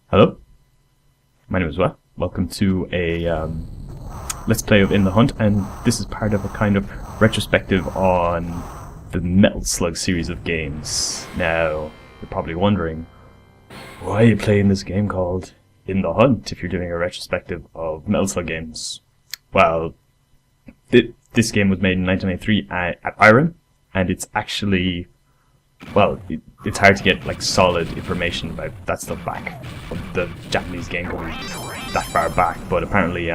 Hello, my name is Will. Welcome to a Let's Play of In the Hunt, and this is part of a kind of retrospective on the Metal Slug series of games. Now, you're probably wondering, why are you playing this game called In the Hunt if you're doing a retrospective of Metal Slug games? Well, this game was made in 1993 at Iron, and it's actually... well, it's hard to get like solid information about that stuff back from the Japanese game coming that far back, but apparently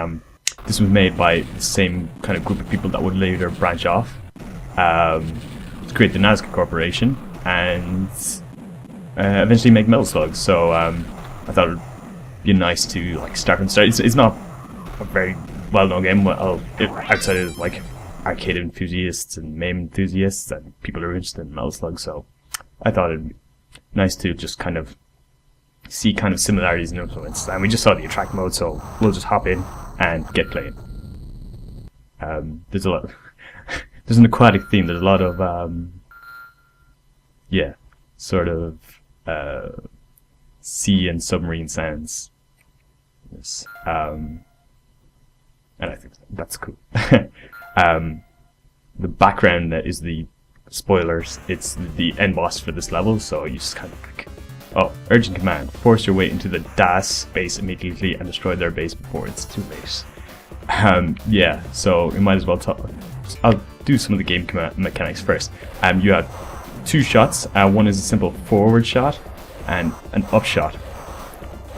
this was made by the same kind of group of people that would later branch off to create the Nazca Corporation and eventually make Metal Slug. So I thought it would be nice to like start from the start. It's not a very well-known game outside of like arcade enthusiasts and MAME enthusiasts and people who are interested in Metal Slug, so I thought it'd be nice to just kind of see kind of similarities and influence. And we just saw the attract mode, so we'll just hop in and get playing. There's a lot there's an aquatic theme, there's a lot of yeah, sort of sea and submarine sounds. Yes. And I think that's cool. The background is the spoilers. It's the end boss for this level, so you just kind of like, oh, urgent command: force your way into the DAS base immediately and destroy their base before it's too late. Yeah, so we might as well talk. I'll do some of the game mechanics first. You have two shots. One is a simple forward shot and an up shot,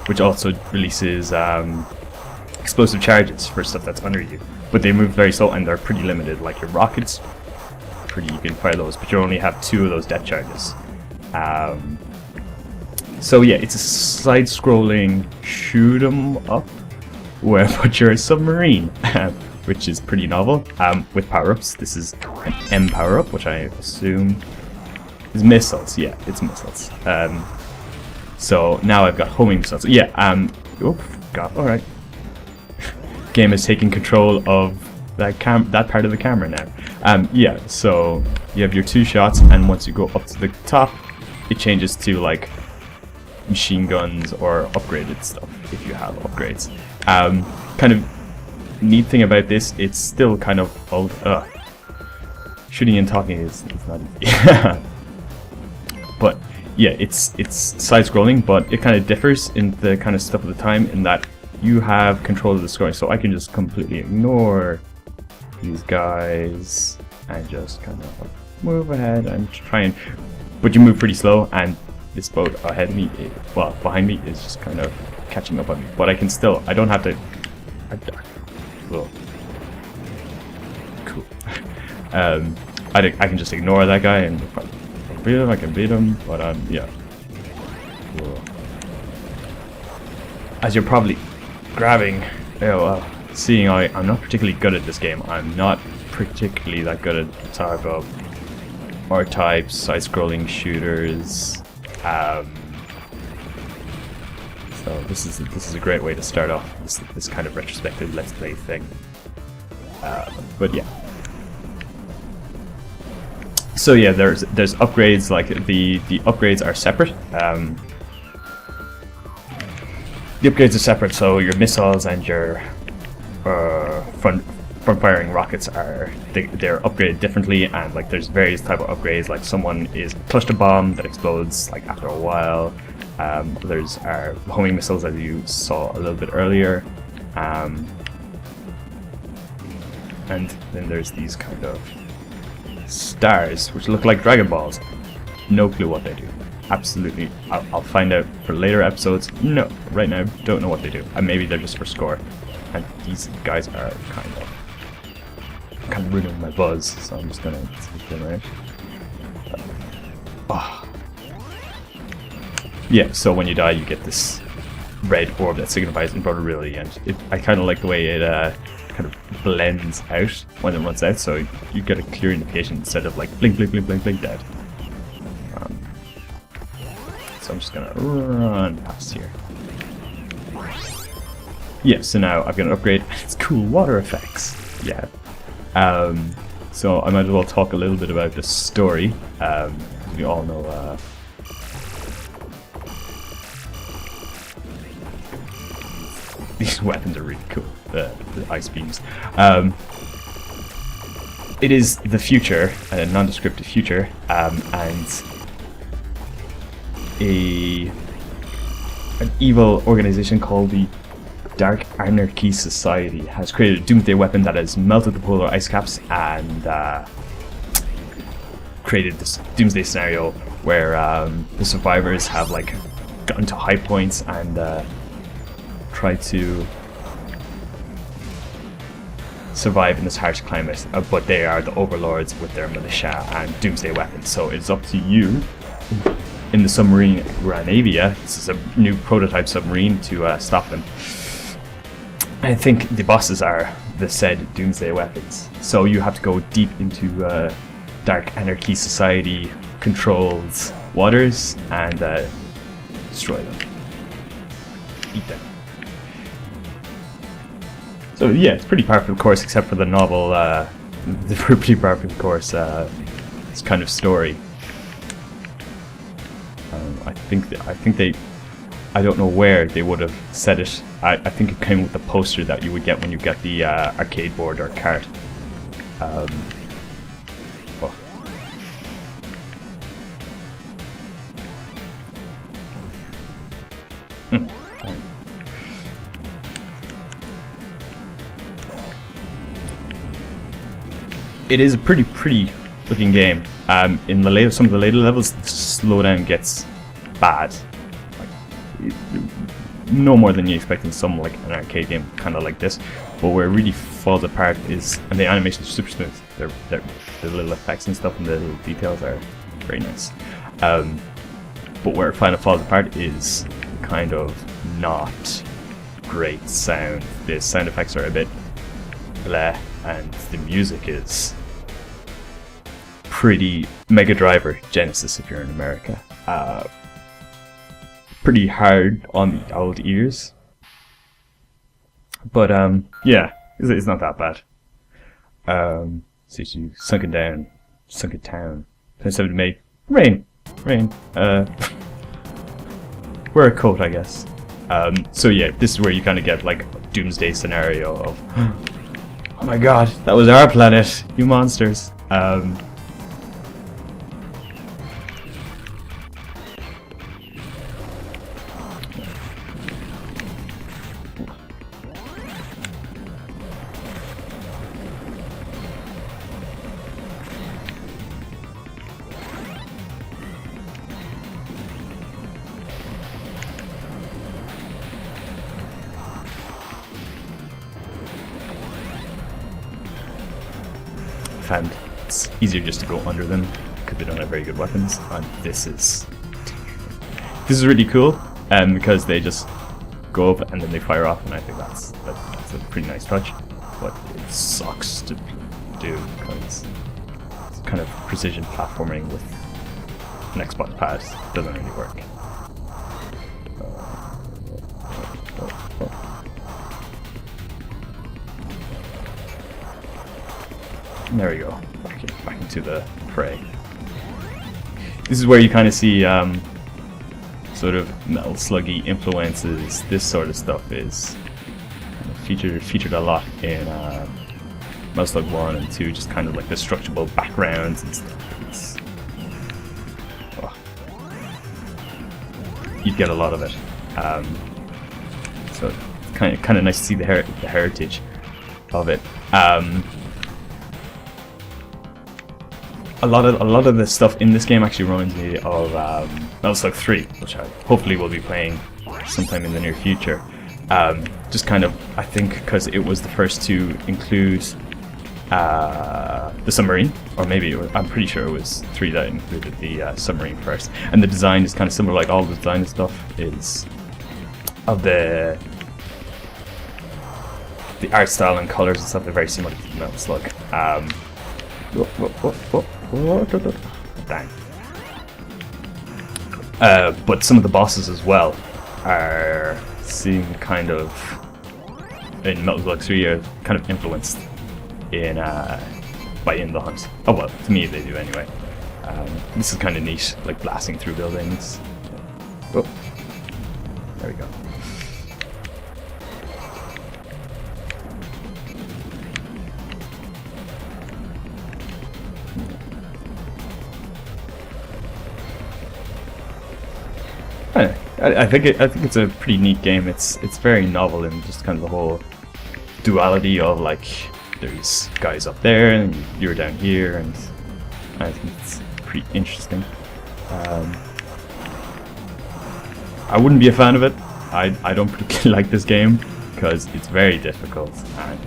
which also releases explosive charges for stuff that's under you, but they move very slow and they're pretty limited. Like your rockets, you can fire those, but you only have 2 of those death charges. So yeah, it's a side-scrolling shoot 'em up but you're a submarine, which is pretty novel. With power-ups, this is an M power-up, which I assume is missiles. Yeah, it's missiles. So now I've got homing missiles. Yeah. Oh God. All right. Game is taking control of that part of the camera now. Yeah, so you have your 2 shots, and once you go up to the top, it changes to like machine guns or upgraded stuff if you have upgrades. Kind of neat thing about this, it's still kind of old. Shooting and talking is not easy. But yeah, it's side-scrolling, but it kind of differs in the kind of stuff of the time in that you have control of the scoring, so I can just completely ignore these guys and just kind of move ahead and try and... but you move pretty slow, and this boat ahead of me, well, behind me, is just kind of catching up on me. But I can still... I don't have to... well, cool. I can just ignore that guy, and if I beat him, I can beat him, but yeah. Cool. As you're probably grabbing, seeing I'm not particularly good at this game. I'm not particularly that good at the type of R-type side-scrolling shooters. So this is a great way to start off this kind of retrospective Let's Play thing. But yeah. So yeah, there's upgrades. Like the upgrades are separate. The upgrades are separate, so your missiles and your front-firing rockets they're upgraded differently, and like there's various type of upgrades. Like someone is cluster bomb that explodes like after a while. There's our homing missiles, as you saw a little bit earlier, and then there's these kind of stars which look like Dragon Balls. No clue what they do. Absolutely, I'll find out for later episodes. No, right now, don't know what they do. And maybe they're just for score. And these guys are kind of ruining my buzz, so I'm just gonna take them out. Yeah, so when you die, you get this red orb that signifies invulnerability, and I kind of like the way it kind of blends out when it runs out, so you get a clear indication instead of like blink, blink, blink, blink, blink, dead. So I'm just gonna run past here. Yeah, so now I've got an upgrade. It's cool water effects. Yeah. So I might as well talk a little bit about the story. We all know these weapons are really cool. The ice beams. It is the future, a nondescript future, and an evil organization called the Dark Anarchy Society has created a doomsday weapon that has melted the polar ice caps and created this doomsday scenario where the survivors have like gotten to high points and try to survive in this harsh climate, but they are the overlords with their militia and doomsday weapons. So it's up to you in the submarine Granavia. This is a new prototype submarine to stop them. I think the bosses are the said doomsday weapons. So you have to go deep into Dark Anarchy Society controlled waters and destroy them. Eat them. So yeah, it's pretty par for the course, except for the novel, the pretty par for the course, this kind of story. I don't know where they would have said it. I think it came with the poster that you would get when you get the arcade board or cart. Well. It is a pretty looking game. In the some of the later levels, the slowdown gets bad. Like, no more than you expect in some like an arcade game, kind of like this. But where it really falls apart is, and the animation is super smooth. The little effects and stuff and the little details are very nice. But where it kind of falls apart is kind of not great sound. The sound effects are a bit bleh, and the music is pretty Mega Drive or Genesis if you're in America. Pretty hard on the old ears. But yeah, it's not that bad. So you Sunken Town, 27th of May. Rain. Wear a coat, I guess. So yeah, this is where you kind of get like a doomsday scenario of, oh my god, that was our planet, you monsters. And it's easier just to go under them because they don't have very good weapons. And this is really cool, because they just go up and then they fire off, and I think that's a pretty nice touch. But it sucks to do because it's kind of precision platforming with an Xbox pad doesn't really work. There we go. Back into the fray. This is where you kind of see sort of Metal Sluggy influences. This sort of stuff is kind of featured a lot in Metal Slug 1 and 2. Just kind of like the structural backgrounds and stuff. You get a lot of it. So it's kind of nice to see the heritage of it. A lot of the stuff in this game actually reminds me of Metal Slug 3, which I hopefully will be playing sometime in the near future. Just kind of, I think, because it was the first to include the submarine, or maybe I'm pretty sure it was 3 that included the submarine first. And the design is kind of similar, like all the design and stuff is of the art style and colors and stuff are very similar to Metal Slug. Dang. But some of the bosses as well are seen kind of in Metal Slug 3 are kind of influenced in by In the Hunt. Oh well, to me they do anyway. This is kind of neat, like blasting through buildings. Oh, there we go. I think it's a pretty neat game. It's very novel in just kind of the whole duality of like there's guys up there and you're down here, and I think it's pretty interesting. I wouldn't be a fan of it. I don't particularly like this game because it's very difficult, and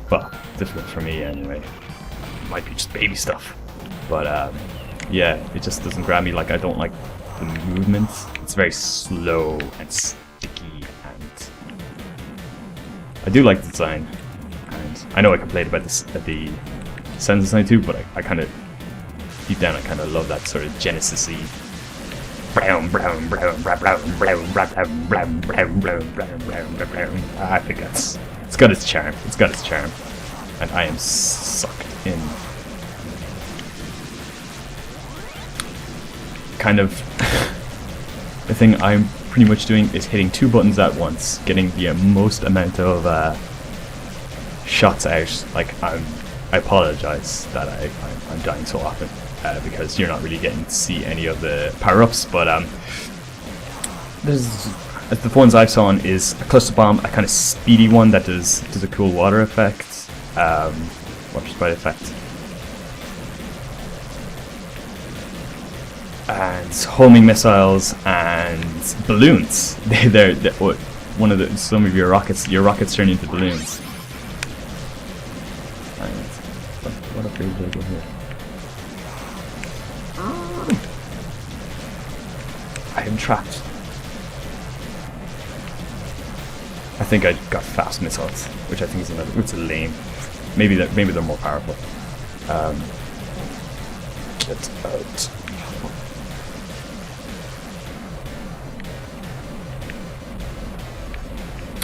well, difficult for me anyway. Might be just baby stuff, but yeah, it just doesn't grab me. Like, I don't like the movements. It's very slow and sticky, and I do like the design. And I know I complained about this at the sound design too, but I kind of deep down I kind of love that sort of Genesis-y. I think it's got its charm. It's got its charm, and I am sucked in. Kind of the thing I'm pretty much doing is hitting 2 buttons at once, getting the most amount of shots out. Like, I apologize that I'm dying so often because you're not really getting to see any of the power-ups, but the ones I've saw is a cluster bomb, a kind of speedy one that does a cool water effect, water sprite effect, and homing missiles and balloons. They're one of some of your rockets turn into balloons. What upgrade did I get here? I am trapped. I think I got fast missiles, which I think is it's a lame. Maybe they're more powerful. Get out.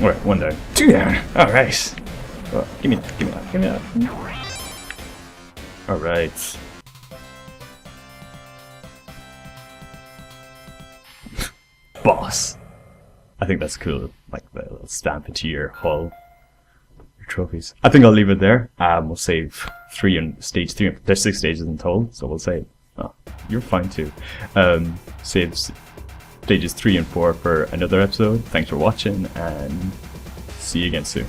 Alright, 1 down. 2 down! Alright. Oh, give me that. Alright. Boss. I think that's cool. Like the little stamp into your hull. Your trophies. I think I'll leave it there. We'll save 3 and stage 3. There's 6 stages in total, so we'll save. Oh, you're fine too. Save stages 3 and 4 for another episode. Thanks for watching, and see you again soon.